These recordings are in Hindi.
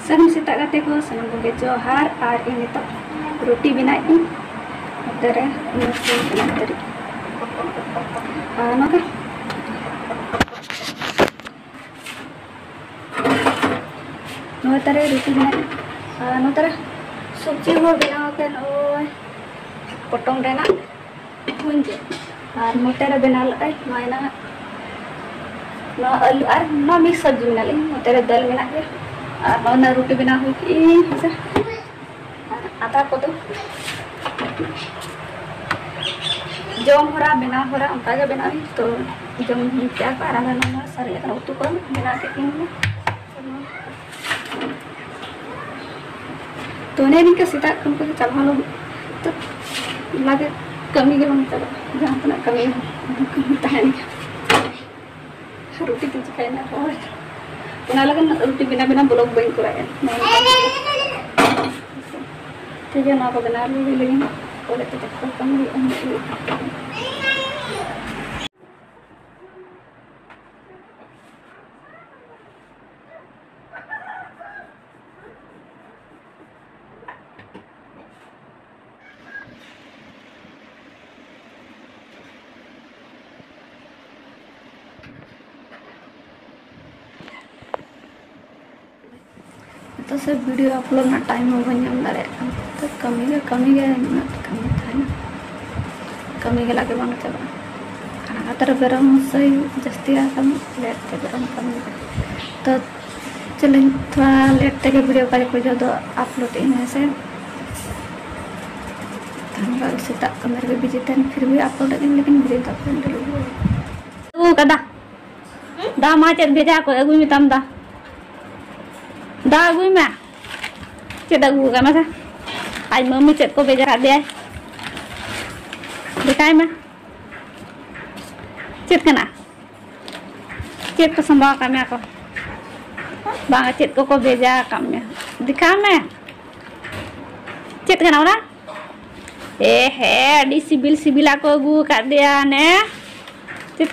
Salam sita kate ko sanam boge johar ar ini to roti binain tere nasi teri noka no tere roti binain no tere sabji ho binaw ken oi potong rena hunje ar motere benal ai maina no alu ar no mix sabji benal motere dal bina ke ना रोटी बना हुई कि आटा को तो जम हो रहा बना हो रहा उनका के बना तो जम क्या कर रहा ना सारे का उतु को बना के तो ने इनके सीता उनको चला लो तो लगे कमी के बन चला जहाँ तक कमी है रोटी तो खाना और लगे रोटी बिना बिना ब्लॉग बन कर ठीक है ना को बना लगे बोले तो कम तो सब वीडियो अपलोड ना टाइम हो गई तो कमी के कमी लगे बन चला खाना तर गरम सही जस्ती रहा लेट ते गरम कमी तो चले थोड़ा लेट तक वीडियो का जो तो अपलोड से धन्यवाद सीता कमर के बिजी थे फिर भी अपलोड लेकिन वीडियो तो अपलोड कदा दा मा चेत भेजा को अगुई में तम दा अगुई में चेत अगू का मैं आज मम्मी चेत को भेजा दे दिखाई में चेत करना चेत को संभाल का मैं को बांग चेत को भेजा काम में दिखा में चेत करना ना ए है डी सिबिला को अगू कर दिया ने चेत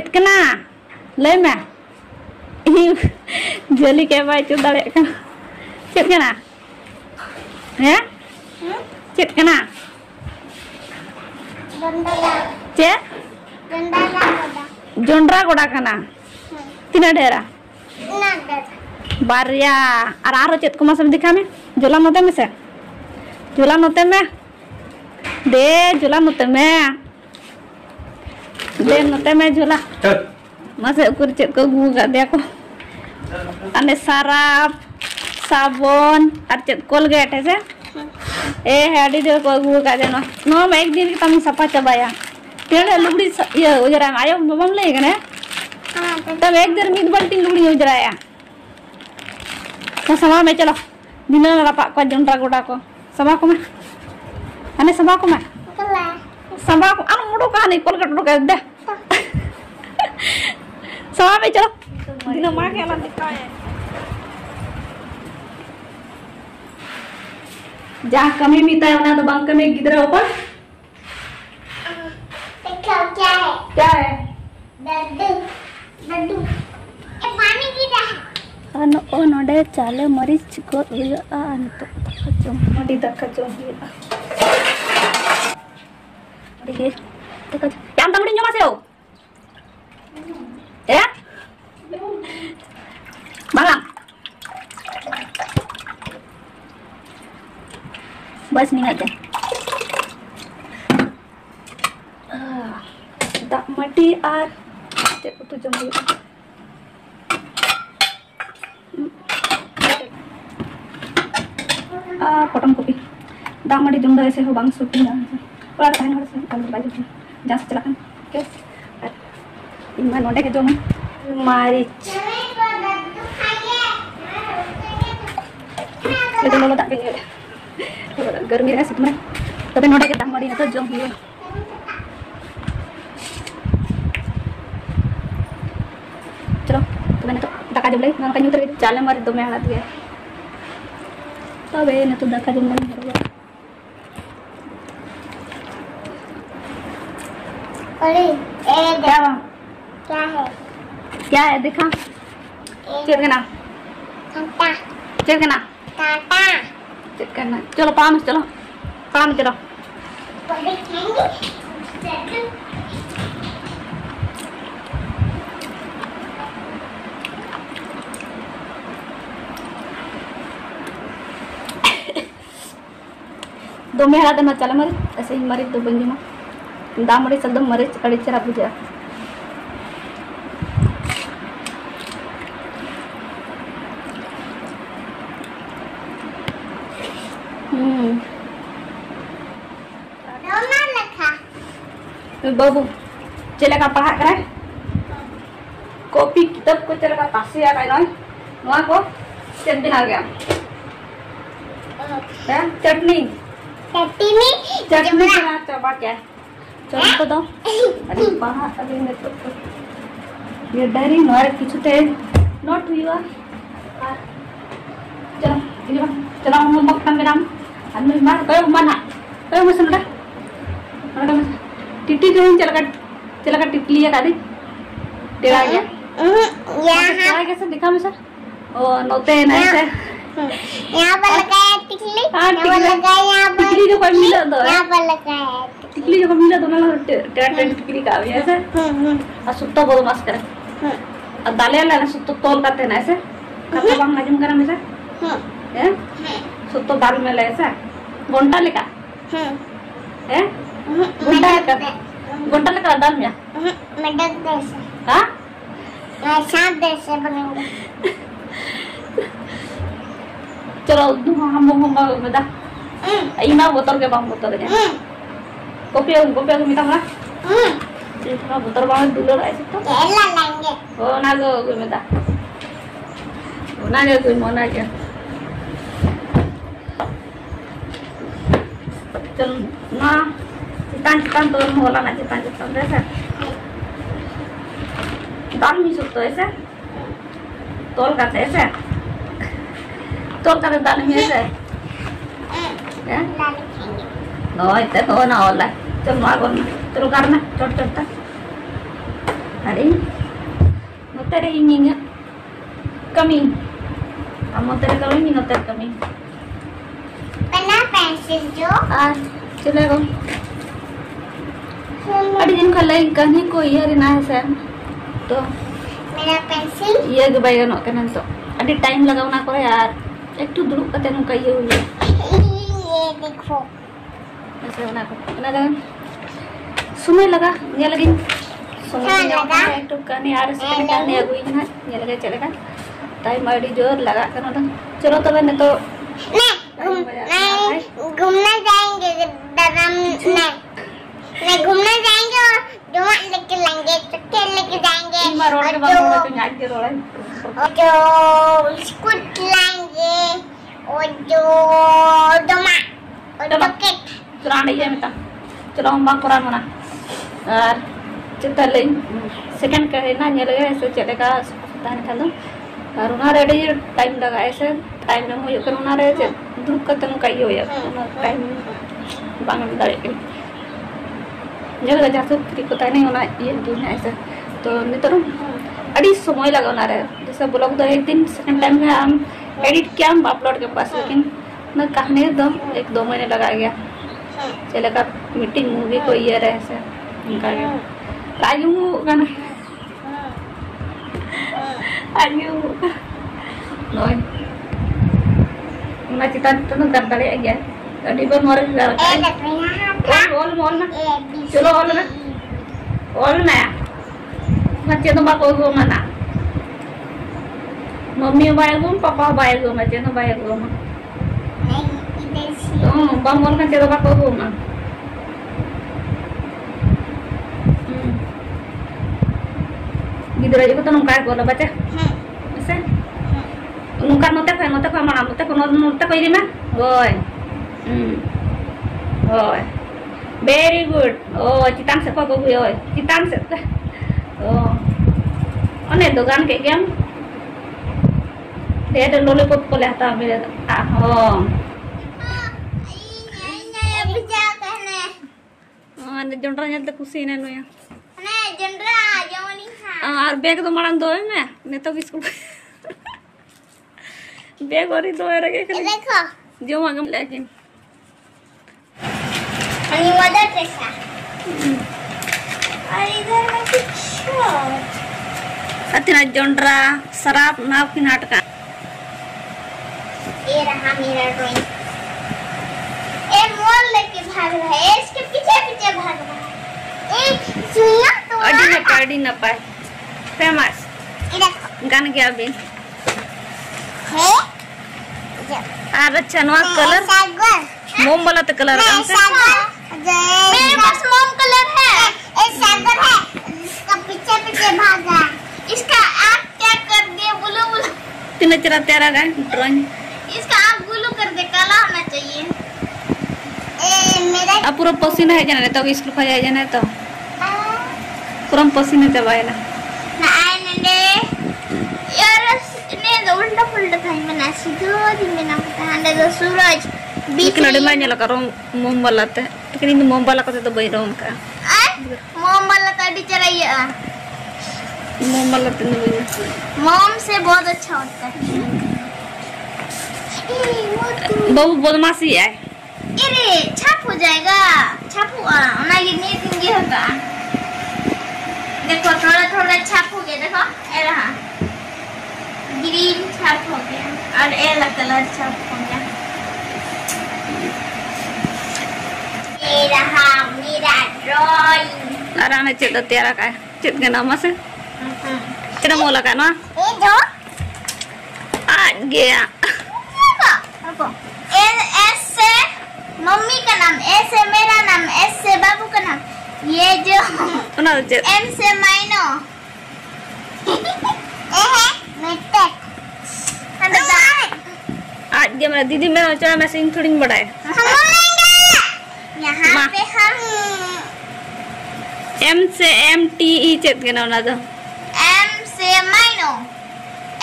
करना ले में जली के बाय चु दाड़े चेत कना हैं चेत कना जोंडरा गोड़ा कना तीना ढेरा बारिया आरो चेत को मसम दिखा में जोला नोते में से जोला नोते में दे जोला नोते में दे नोते में जोला मसे उkur चेत को गु गा दे को अने साराप साबुन और चेत कोलगेट है से ए हेडी दे को गु गा दे नो में एक दिन तम सफा चबाया तेरे लुगड़ी ये उजरा आयो बम ले गने तब एक दिन मिद बल्टी लुगड़ी उजराया तो समा में चलो दिन रपा को जोंडरा गोडा को समा को में अने समा को में समा को अन मुडो का नहीं कोलगेट मुडो का दे समा में चलो दिन मां के अला दिखाए जहाँ कमी मिता है तो बांग कमी गिदरा ऊपर क्या है दद्दू पानी गिरा अन ओ नोडे चाले मरीच को अन तो खचो मडी दखचो देखिए देखो याम तंगड़ी जमा से हो ए बाला बस नहीं आते dak mati ar cek tu jombi potong kopi dak mati jom dari saya bang supi na kalau ada yang harus kalau baju jangan silakan oke iman node ke jom maric itu lo tak kayaknya गर्मी है सितम तबे नोडे के दाम तो जम हुए चलो तो मैंने तो दाका जम लगे ना उतर चाले मारे दो में हाथ गया तबे ना तो दाका जम लगे अरे क्या क्या है क्या है दिखा चेत के ना Tata. चल के ना Tata. चल करना चलो पाम चलो Boleh candy. दो में हरा देना चला मरीच ऐसे ही मरीच दो बंजी में दाम मरीच एकदम मरीच अड़ी चरा बुझा Dona lekha. बाबू चलेगा पढ़ा करे कॉपी किताब को चलेगा पास या काय नय नवा को चट दिन आ गया है चटनी Chutney. बना चबा क्या चल तो दो अरे पढ़ा अरे ने तो ये डायरी नोर किछुते नोट हुआ चलो चलो हम बक काम बेराम अन्य मार कयो mana मसन दा टिटी जो चलका टिकली है कादी तेरा गया यहाँ कैसे दिखा मैं सर ओ नोते है ना ऐसे यहाँ पर लगाया टिकली हाँ, यहाँ पर लगाया यहाँ पर टिकली जो कोई मिला दो यहाँ पर लगाया टिकली जो कोई मिला दो ना तेरा टिकली का भी ऐसे आ सुत्तो बोलो मस्त करे आ दाले वाला ना सुत्तो तोल करते ना ऐसे कतो बांग नाजुम करा में से हैं सुत्तो दाल में ले ऐसे गोंटा लेका हैं गोंटा लेका दाल में मैं जैसे हाँ मैं सांप जैसे बनेंगे चलो हम बता इना बोतल के बांग बोतल है कोपिया मिटा मला इतना बोतल बांग दुलो ऐसे तो केला लेंगे ओ ना गो मिटा ओ ना गो कोई मना क्या चल ना चितान तो होला ना चितान ऐसा दाल में सुतो ऐसे तोल करते ऐसे तोल करते दाल में ऐसे हैं नो इतने तो ना होला चल मागो ना चलो करना चोट अरे नोते रे इंगिंग कमी हम नोते रे कमी नोते कमी पन्ना पेंसिल जो आ चलेगा अड़ी दिन का लाइक करने को ये ना है सर तो मेरा पेंसिल ये के बाय नो कनन तो अड़ी टाइम लगावना को यार एक तो दुरुक कते नु कहिए हुई ये देखो ऐसे बना को ना लगन समय लगा ये लगी समय लगा एक तो करने यार इसके करने हुई ना ये लगे चलेगा टाइम अड़ी जोर लगा कर तो चलो तो मैंने तो नहीं घूमने जाएंगे दरम नहीं घूमने जाएंगे और जो लेके लेंगे चक्के लेके जाएंगे और जो स्कूट लाएंगे और जो डोमा और बकेट चलो नहीं है मिता चलो हम बात करा मना और चिता ले सेकंड करे ना ये लगे ऐसे चलेगा तान खालो और उना रेडी टाइम लगा ऐसे टाइम में मुझे करना रहे थे दुख करते नु कहियो या टाइम बांग दारे के जगह जासु त्रिकोता नहीं होना ये दिन ऐसे तो नितरो अड़ी समय लगाना रहे जैसे ब्लॉग तो एक दिन सेकंड टाइम में हम एडिट किया हम अपलोड के पास लेकिन न कहने दो 1-2 महीने लगा गया चलेगा मीटिंग मूवी को ये रहे ऐसे उनका आयु गाना आयु नोय ना चिता तो न कर दड़े गया अड़ी को मोर ऑल मोल ना चलो ऑल ना बच्चे तो बाको गो मना मम्मी बाय गो पापा बाय गो बच्चे तो बाय गो मा तो बामोल का चलो बाको गो मा गिदरा जो तो नंका को बच्चे ऐसे नंका नोते को माना नोते को इरी ना ओय ओय वेरी गुड ओ चितान से को गो ओय चितान से ओ अने दुकान के गेम दे दे लॉलीपॉप को लेता मेरे हो अने जंडरा नेल त खुशी ने नया अने जंडरा जवनी खा और बैग तो मारन दो में ने तो बिस्कुट बैग और दो रगे ये देखो जो मांगम लेकिन अनि मदर टेरेसा और इधर में कुछ अतना जोंड्रा शराब नाव की नाटका ये रहा मेरा ड्राइंग ये मोर लेके भाग रहा है इसके पीछे पीछे भाग रहा है एक सुइया तो अडी न पाए फेमस ये देखो गान गया भी है और अच्छा नवा कलर सागर मोम वाला तो कलर कौन सा मेरे पास मोम कलर है ये सागर है इसका पीछे पीछे भागा इसका आँख क्या कर दिया बुलू बुलू तीन चरा तेरा गए ड्राइंग इसका आँख बुलू कर दे काला होना चाहिए मेरा अब पूरा पसीना है जाना तो स्कूल खा जाए जाना तो पूरा पसीना चबाए ना नंदे यार ने उल्टा पुल्टा था मैं नासी दो दिन में ना पता है दो सूरज बीच में मैं नहीं लगा रहा मोम वाला ते लेकिन इन मोम वाला को तो भाई रोम का मोम वाला तड़ी चलाइए मोम वाला तो नहीं मोम से बहुत अच्छा होता है बहुत बदमाशी है अरे छाप हो जाएगा छाप हुआ ना ये नहीं होगा देखो थोड़ा थोड़ा छाप हो गया देखो ये रहा ग्रीन छाप हो गया और ये कलर छाप हो गया ये रहा मेरा ड्राइंग आराम से तो तेरा का चित के नाम से तेरा मोला का ना ये जो आ गया एस से मम्मी का नाम एस से मेरा नाम एस से बाबू का नाम ये जो ना एम से माइनो मेटेक आज ये मेरा दीदी मेरा चला मैं सिंग थोड़ी बड़ा है यहाँ पे हम एम से एम टी ई चित के नाम ना तो एम से माइनो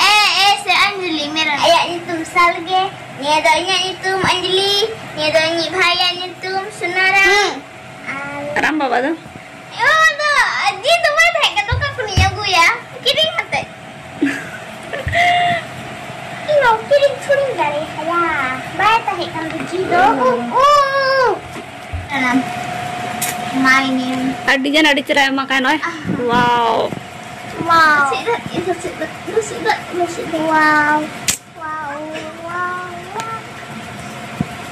ए से अंजलि मेरा या तुम salge ni adanya itu Anjali ni adanya bahaya itu Sunara Ram bawa tuh yo tuh dia tuh mana kan tuh kan punya gue ya kirim hati iyo kirim kirim dari saya baik tadi kan begitu dalam mainin adijan adi cerai makan oi wow wow wow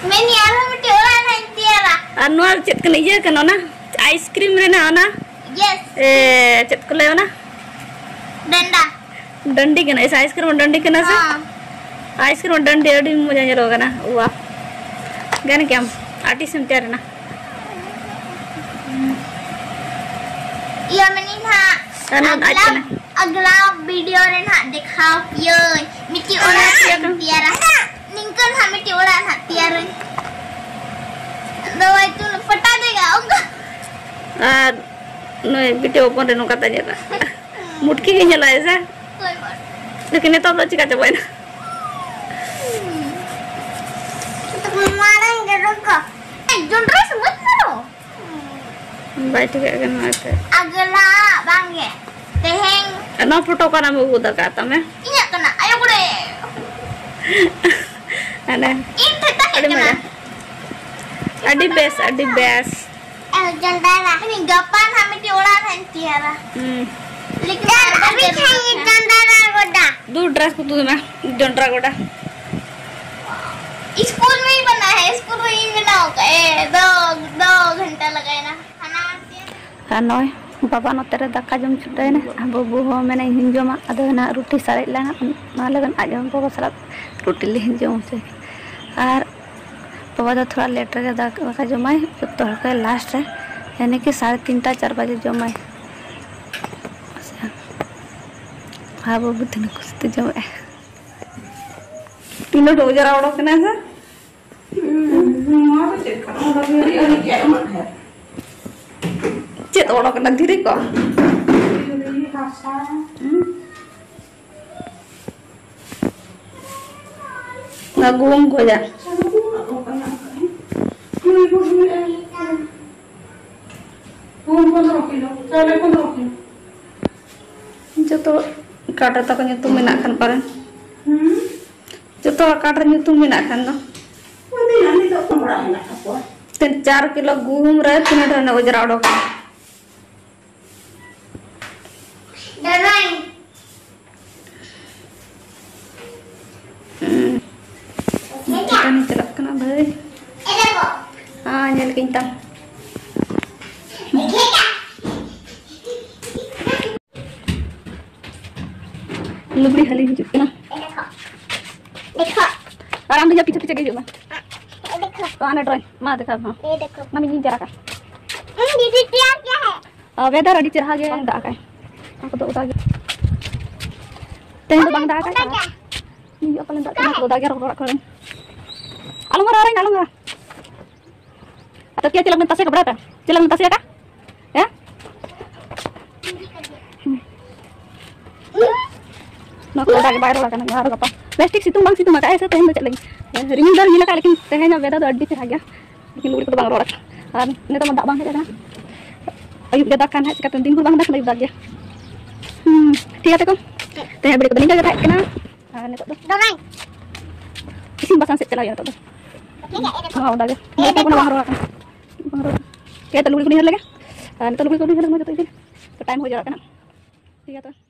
मैंने यार हम टेला नहीं तेरा अनुआल चेत कने ये कनो ना आइसक्रीम रे ना ना यस ए चेत को लेओ ना डंडा डंडी के ना इस आइसक्रीम डंडी के ना से आइसक्रीम डंडी अडी मजा जरो ना वाह गाने क्या आर्टिस्ट हम तेरे ना या मैंने ना अगला वीडियो रे ना दिखाओ ये मिट्टी ओरा तियारा निंकन हम मिट्टी ओरा ना तियारा दवाई तू फटा देगा ओका नय बिटे ओपन रे नो कता जेता मुटकी के nyala ऐसा कोई बात लेकिन तो तो चिका चबाई ना तो मारेंगे रुको जोंड्रा से मत करो बैठ के ना आते अगला बांगे teheng ना फोटो का नाम वो दका तमे इnya kena ayo gue अने ini teta kena अडी base जंडारा ini gapan kami diolah dan tiara लेकिन अभी खाएंगे जंडारा गोड़ा दो ड्रेस को तू मैं जंडरा गोड़ा स्कूल में ही बना है स्कूल में ही बना होगा दो घंटा लगाए ना खाना नॉय बाबा नोतेरे दाका जम छुटाय ना बाबू हो मैंने हिंजोमा अदो ना रोटी सारे लेना ना लगन आजम बाबा सारा रोटी ले हिंजोम से और बाबा तो थोड़ा लेट रे दाका जमाय तो के लास्ट है यानी कि 3:30 4 बजे जमाय हाँ बाबू दिन कुछ तो जमाय तीनों तो जरा उड़ो के ना से चेत ओड़ो कना धीरे को ना गुम को जा जो तो काटा तक तो मेना खान पारे जो तो तो काट रे ᱧᱩᱛᱩᱢ ᱢᱮᱱᱟᱜ ᱠᱷᱟᱱ ᱫᱚ 4 किलो गूम रे 3 ढने ओजरा उडोक Darain. kita nih celak kena भाई हां nyel kintam लुबड़ी हली हिजुक कना देखो आराम से पीछे पीछे हिजुक देखो तो आने ड्राइंग मा देखा हां ये देखो मम्मी जी जरा का दीदी क्या है वेदर अड़ी चरहा गे दा का aku तो उदा गे तेन तो बंग दा का ni yo paling दा का तो दा गे रो कर alung ngara atau kia cilang mentasnya ke berapa cilang mentasnya kah ya nak udah ke bayar lah kan ngaruh apa plastik situ bang situ makanya saya teh lagi ringin dar gila kali tehnya beda tuh adi cerah ya bikin lurik tuh bang rorak ini tuh mendak bang aja ayo kita kan hai kata tinggal bang dak lagi bagia ठीक है teh beri kebening gak kena ini tuh Darain. isin basan set cela ya tuh oh udah ya ini pun bang rorak kayak telur kuning lagi ini telur kuning lagi tuh itu time हो जा रहा है ना ठीक है तो